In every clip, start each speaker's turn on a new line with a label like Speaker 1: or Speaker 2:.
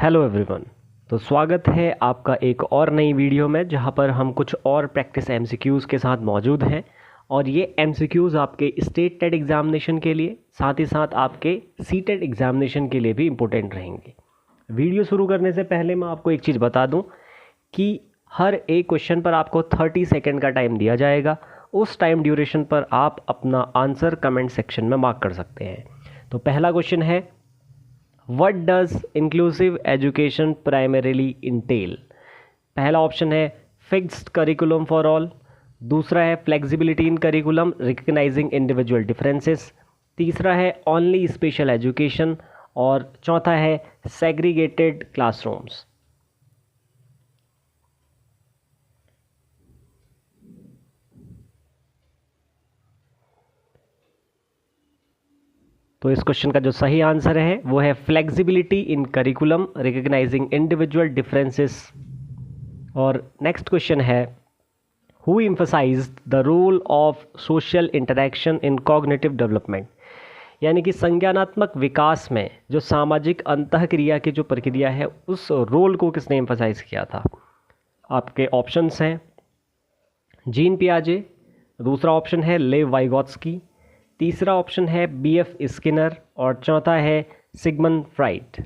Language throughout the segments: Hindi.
Speaker 1: Hello everyone. तो स्वागत है आपका एक और नई वीडियो में, जहां पर हम कुछ और प्रैक्टिस एमसीक्यूज़ के साथ मौजूद हैं। और ये एमसीक्यूज़ आपके स्टेट टेट एग्ज़ामिनेशन के लिए, साथ ही साथ आपके सीटेट एग्ज़ामिनेशन के लिए भी इम्पोर्टेंट रहेंगे। वीडियो शुरू करने से पहले मैं आपको एक चीज़ बता दूं कि हर एक क्वेश्चन पर आपको 30 सेकेंड का टाइम दिया जाएगा। उस टाइम ड्यूरेशन पर आप अपना आंसर कमेंट सेक्शन में मार्क कर सकते हैं। तो पहला क्वेश्चन है, What does inclusive education primarily entail? पहला ऑप्शन है फिक्स्ड करिकुलम फॉर ऑल, दूसरा है flexibility in curriculum recognising individual differences, तीसरा है ओनली स्पेशल एजुकेशन और चौथा है सेग्रीगेटेड क्लासरूम्स। तो इस क्वेश्चन का जो सही आंसर है वो है flexibility in curriculum recognising individual differences. और नेक्स्ट क्वेश्चन है, who emphasized the role of social interaction in cognitive development? यानी कि संज्ञानात्मक विकास में जो सामाजिक अंतःक्रिया की जो प्रक्रिया है, उस रोल को किसने एम्फसाइज किया था? आपके ऑप्शंस हैं जीन पियाजे, दूसरा ऑप्शन है लेव वाइगोत्स्की, तीसरा ऑप्शन है बीएफ स्किनर और चौथा है सिगमंड फ्राइड।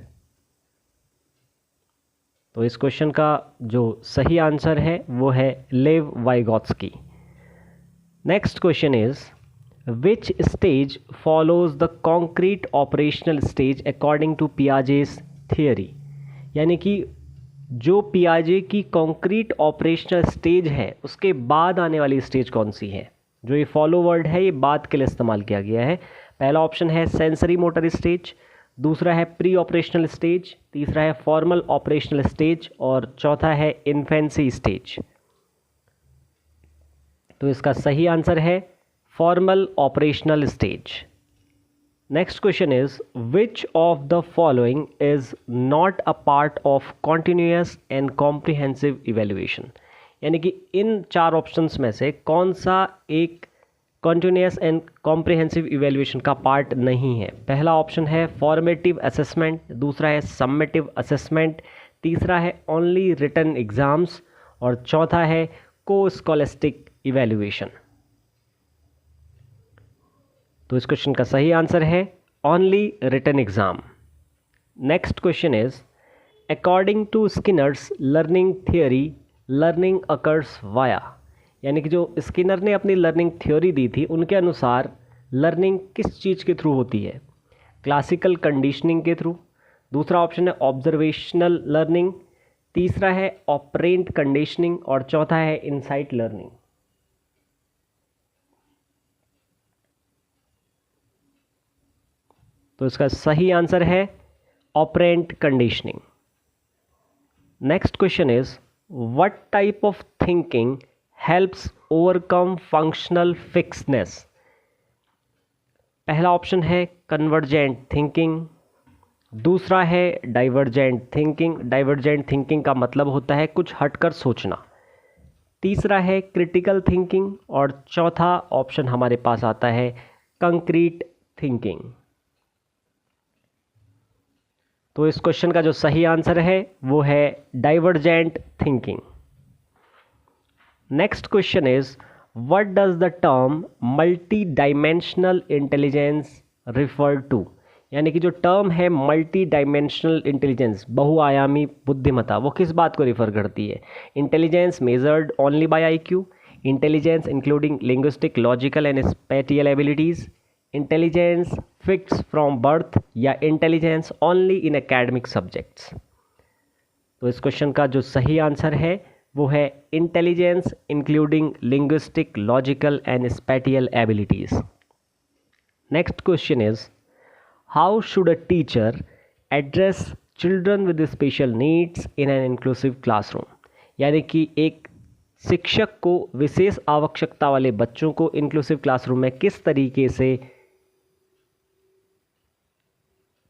Speaker 1: तो इस क्वेश्चन का जो सही आंसर है वो है Lev Vygotsky. Next question is, which stage follows the concrete operational stage according to Piaget's theory? यानी कि जो पियाजे की कॉन्क्रीट ऑपरेशनल स्टेज है उसके बाद आने वाली स्टेज कौन सी है? जो ये फॉलो वर्ड है ये बाद के लिए इस्तेमाल किया गया है। पहला ऑप्शन है सेंसरी मोटर स्टेज, दूसरा है प्री ऑपरेशनल स्टेज, तीसरा है फॉर्मल ऑपरेशनल स्टेज और चौथा है इन्फेंसी स्टेज। तो इसका सही आंसर है formal operational stage. Next question is, which of the following is not a part of continuous and comprehensive evaluation? यानी कि इन चार ऑप्शंस में से कौन सा एक कॉन्टिन्यूअस एंड कॉम्प्रिहेंसिव इवेल्युएशन का पार्ट नहीं है? पहला ऑप्शन है फॉर्मेटिव असेसमेंट, दूसरा है सम्मेटिव असेसमेंट, तीसरा है ओनली रिटन एग्जाम्स और चौथा है को स्कॉलेस्टिक इवेल्युएशन। तो इस क्वेश्चन का सही आंसर है only written exam. Next question is, according to Skinner's learning theory learning occurs via? यानी कि जो स्किनर ने अपनी लर्निंग थ्योरी दी थी उनके अनुसार लर्निंग किस चीज़ के थ्रू होती है? क्लासिकल कंडीशनिंग के थ्रू, दूसरा ऑप्शन है ऑब्जर्वेशनल लर्निंग, तीसरा है ऑपरेंट कंडीशनिंग और चौथा है इनसाइट लर्निंग। तो इसका सही आंसर है operant conditioning. Next question is, what type of thinking helps overcome functional fixedness? पहला ऑप्शन है कन्वर्जेंट थिंकिंग, दूसरा है डाइवर्जेंट थिंकिंग। डाइवर्जेंट थिंकिंग का मतलब होता है कुछ हटकर सोचना, तीसरा है क्रिटिकल थिंकिंग और चौथा ऑप्शन हमारे पास आता है कंक्रीट थिंकिंग। तो इस क्वेश्चन का जो सही आंसर है वो है divergent thinking. Next question is, what does the term multi dimensional intelligence refer to? यानी कि जो टर्म है मल्टी डायमेंशनल इंटेलिजेंस, बहुआयामी बुद्धिमत्ता, वो किस बात को रिफर करती है? Intelligence measured only by IQ, intelligence including linguistic logical and spatial abilities, intelligence fix from birth या intelligence only in academic subjects? तो इस क्वेश्चन का जो सही आंसर है वो है intelligence including linguistic logical and spatial abilities. Next question is, how should a teacher address children with special needs in an inclusive classroom? यानी कि एक शिक्षक को विशेष आवश्यकता वाले बच्चों को इंक्लूसिव क्लासरूम में किस तरीके से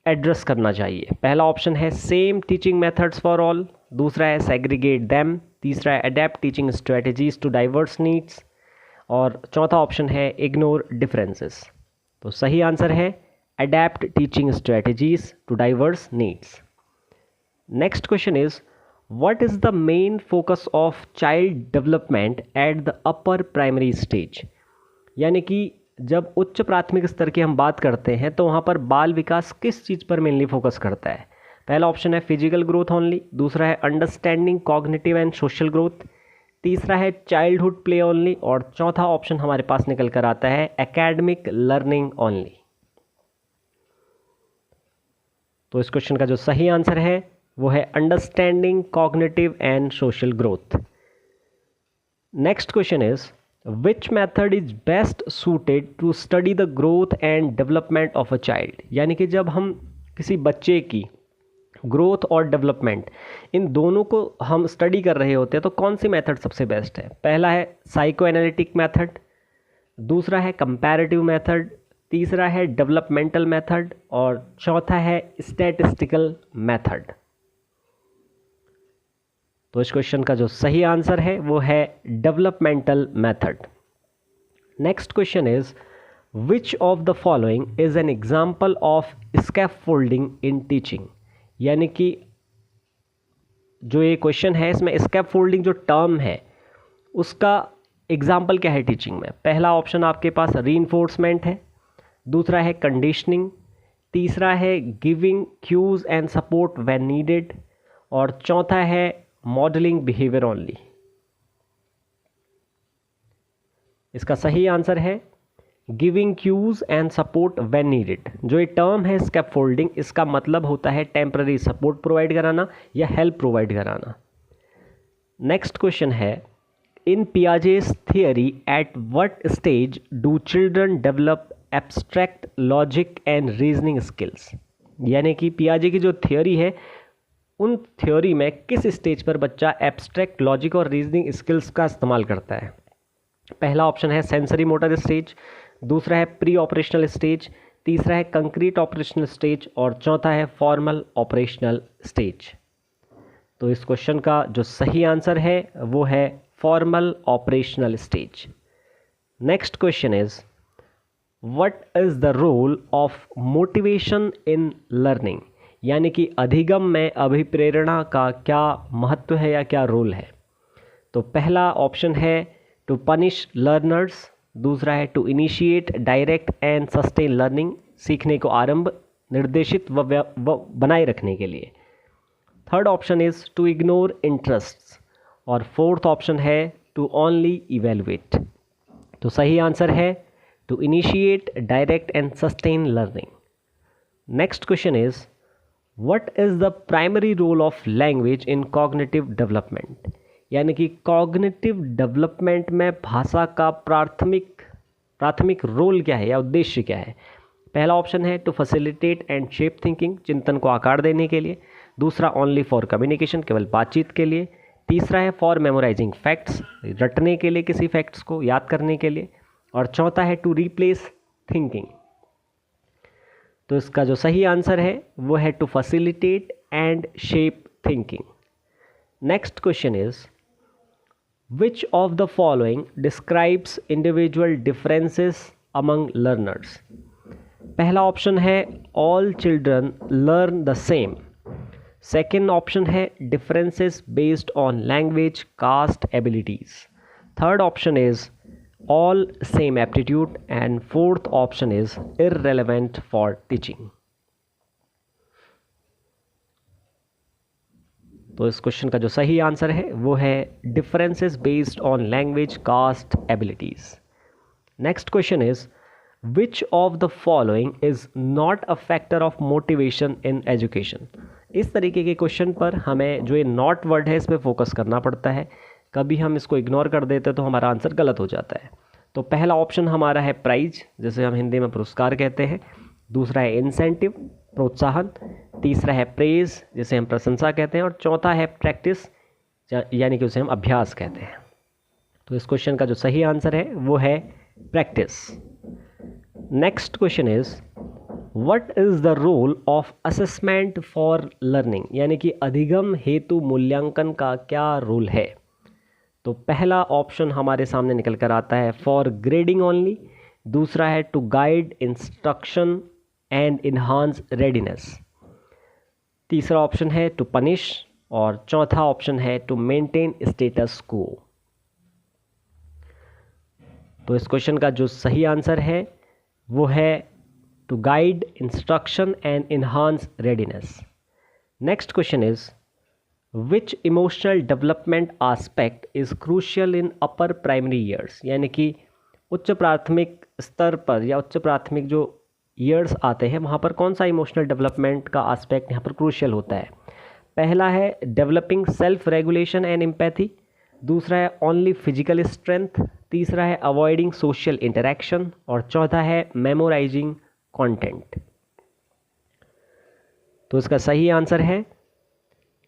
Speaker 1: एड्रेस करना चाहिए? पहला ऑप्शन है same teaching methods for all, दूसरा है सेग्रीगेट देम, तीसरा है adapt teaching strategies to diverse needs और चौथा ऑप्शन है इग्नोर डिफरेंसेस। तो सही आंसर है adapt teaching strategies to diverse needs. Next question is what is the main focus of child development at the upper primary stage. यानी कि जब उच्च प्राथमिक स्तर की हम बात करते हैं तो वहाँ पर बाल विकास किस चीज़ पर मेनली फोकस करता है। पहला ऑप्शन है फिजिकल ग्रोथ ओनली, दूसरा है understanding cognitive and social growth, तीसरा है चाइल्डहुड प्ले ओनली और चौथा ऑप्शन हमारे पास निकल कर आता है एकेडमिक लर्निंग ओनली। तो इस क्वेश्चन का जो सही आंसर है वो है understanding cognitive and social growth. Next question is which method is best suited to study the growth and development of a child. यानी कि जब हम किसी बच्चे की ग्रोथ और डेवलपमेंट इन दोनों को हम स्टडी कर रहे होते हैं तो कौन सी मेथड सबसे बेस्ट है। पहला है साइको एनालिटिक मेथड, दूसरा है कंपैरेटिव मेथड, तीसरा है डेवलपमेंटल मेथड और चौथा है स्टैटिस्टिकल मेथड। तो इस क्वेश्चन का जो सही आंसर है वो है developmental method. Next question is which of the following is an example of scaffolding in teaching. यानी कि जो ये क्वेश्चन है इसमें स्कैफोल्डिंग जो टर्म है उसका एग्जाम्पल क्या है टीचिंग में। पहला ऑप्शन आपके पास रीइंफोर्समेंट है, दूसरा है कंडीशनिंग, तीसरा है giving cues and support when needed और चौथा है मॉडलिंग बिहेवियर ओनली। इसका सही आंसर है giving cues and support when needed. जो ये टर्म है स्कैफोल्डिंग इसका मतलब होता है टेम्पररी सपोर्ट प्रोवाइड कराना या हेल्प प्रोवाइड कराना। नेक्स्ट क्वेश्चन है in Piaget's theory at what stage do children develop abstract logic and reasoning skills. यानी कि पियाजे की जो थियोरी है उन थ्योरी में किस स्टेज पर बच्चा एब्स्ट्रैक्ट लॉजिक और रीजनिंग स्किल्स का इस्तेमाल करता है। पहला ऑप्शन है सेंसरी मोटर स्टेज, दूसरा है प्री ऑपरेशनल स्टेज, तीसरा है कंक्रीट ऑपरेशनल स्टेज और चौथा है फॉर्मल ऑपरेशनल स्टेज। तो इस क्वेश्चन का जो सही आंसर है वो है formal operational stage. Next question is what is the role of motivation in learning. यानी कि अधिगम में अभिप्रेरणा का क्या महत्व है या क्या रोल है। तो पहला ऑप्शन है टू पनिश लर्नर्स, दूसरा है to initiate direct and sustain learning, सीखने को आरंभ निर्देशित व बनाए रखने के लिए, third option is to ignore interests और फोर्थ ऑप्शन है टू ओनली इवेलुएट। तो सही आंसर है to initiate direct and sustain learning. Next question is what is the primary role of language in cognitive development. यानी कि कॉग्निटिव डेवलपमेंट में भाषा का प्राथमिक रोल क्या है या उद्देश्य क्या है। पहला ऑप्शन है to facilitate and shape thinking, चिंतन को आकार देने के लिए, दूसरा ओनली फॉर कम्युनिकेशन, केवल बातचीत के लिए, तीसरा है फॉर मेमोराइजिंग फैक्ट्स, रटने के लिए किसी फैक्ट्स को याद करने के लिए, और चौथा है टू रिप्लेस थिंकिंग। तो इसका जो सही आंसर है वो है to facilitate and shape thinking. Next question is which of the following describes individual differences among learners. पहला ऑप्शन है all children learn the same, second option है differences based on language caste abilities, third option is all same aptitude and fourth option is irrelevant for teaching। तो इस क्वेश्चन का जो सही आंसर है वो है differences based on language caste abilities. Next question is which of the following is not a factor of motivation in education. इस तरीके के क्वेश्चन पर हमें जो ये नॉट वर्ड है इस पर फोकस करना पड़ता है, कभी हम इसको इग्नोर कर देते तो हमारा आंसर गलत हो जाता है। तो पहला ऑप्शन हमारा है प्राइज, जिसे हम हिंदी में पुरस्कार कहते हैं, दूसरा है इंसेंटिव प्रोत्साहन, तीसरा है प्रेज जिसे हम प्रशंसा कहते हैं और चौथा है प्रैक्टिस यानी कि उसे हम अभ्यास कहते हैं। तो इस क्वेश्चन का जो सही आंसर है वो है practice. Next question is what is the role of assessment for learning. यानी कि अधिगम हेतु मूल्यांकन का क्या रोल है। तो पहला ऑप्शन हमारे सामने निकल कर आता है फॉर ग्रेडिंग ओनली, दूसरा है to guide instruction and enhance readiness, तीसरा ऑप्शन है टू पनिश और चौथा ऑप्शन है टू मेंटेन स्टेटस को। तो इस क्वेश्चन का जो सही आंसर है वो है to guide, instruction and enhance readiness. Next question is which emotional development aspect is crucial in upper primary years, यानी कि उच्च प्राथमिक स्तर पर या उच्च प्राथमिक जो ईयर्स आते हैं वहाँ पर कौन सा इमोशनल डेवलपमेंट का आस्पेक्ट यहाँ पर क्रूशियल होता है। पहला है developing self regulation and empathy, दूसरा है ओनली फिजिकल स्ट्रेंथ, तीसरा है अवॉइडिंग सोशल इंटरेक्शन और चौथा है मेमोराइजिंग कंटेंट। तो इसका सही आंसर है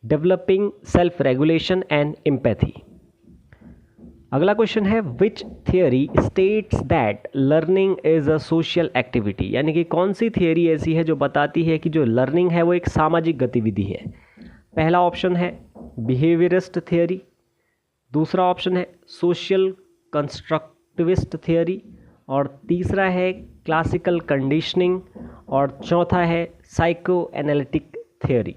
Speaker 1: developing self regulation and empathy. अगला क्वेश्चन है which theory states that learning is a social activity, यानी कि कौन सी थियरी ऐसी है जो बताती है कि जो लर्निंग है वो एक सामाजिक गतिविधि है। पहला ऑप्शन है बिहेवियरिस्ट थियरी, दूसरा ऑप्शन है सोशल कंस्ट्रक्टिविस्ट थियरी और तीसरा है क्लासिकल कंडीशनिंग और चौथा है साइको एनालिटिक थियरी।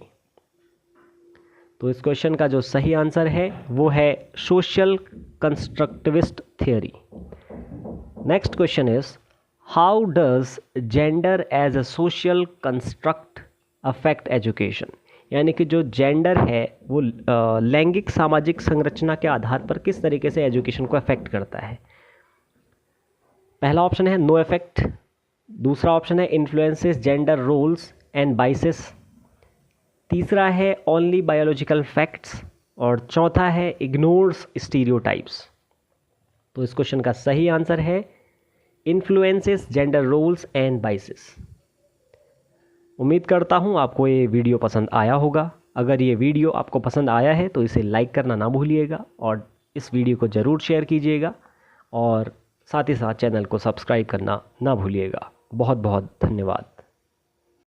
Speaker 1: तो इस क्वेश्चन का जो सही आंसर है वो है social constructivist theory. Next question is how does gender as a social construct affect education, यानी कि जो जेंडर है वो लैंगिक सामाजिक संरचना के आधार पर किस तरीके से एजुकेशन को अफेक्ट करता है। पहला ऑप्शन है नो इफेक्ट, दूसरा ऑप्शन है influences gender roles and biases, तीसरा है ओनली बायोलॉजिकल फैक्ट्स और चौथा है इग्नोर्स स्टीरियोटाइप्स। तो इस क्वेश्चन का सही आंसर है influences gender roles and biases. उम्मीद करता हूँ आपको ये वीडियो पसंद आया होगा। अगर ये वीडियो आपको पसंद आया है तो इसे लाइक करना ना भूलिएगा और इस वीडियो को ज़रूर शेयर कीजिएगा और साथ ही साथ चैनल को सब्सक्राइब करना ना भूलिएगा। बहुत बहुत धन्यवाद।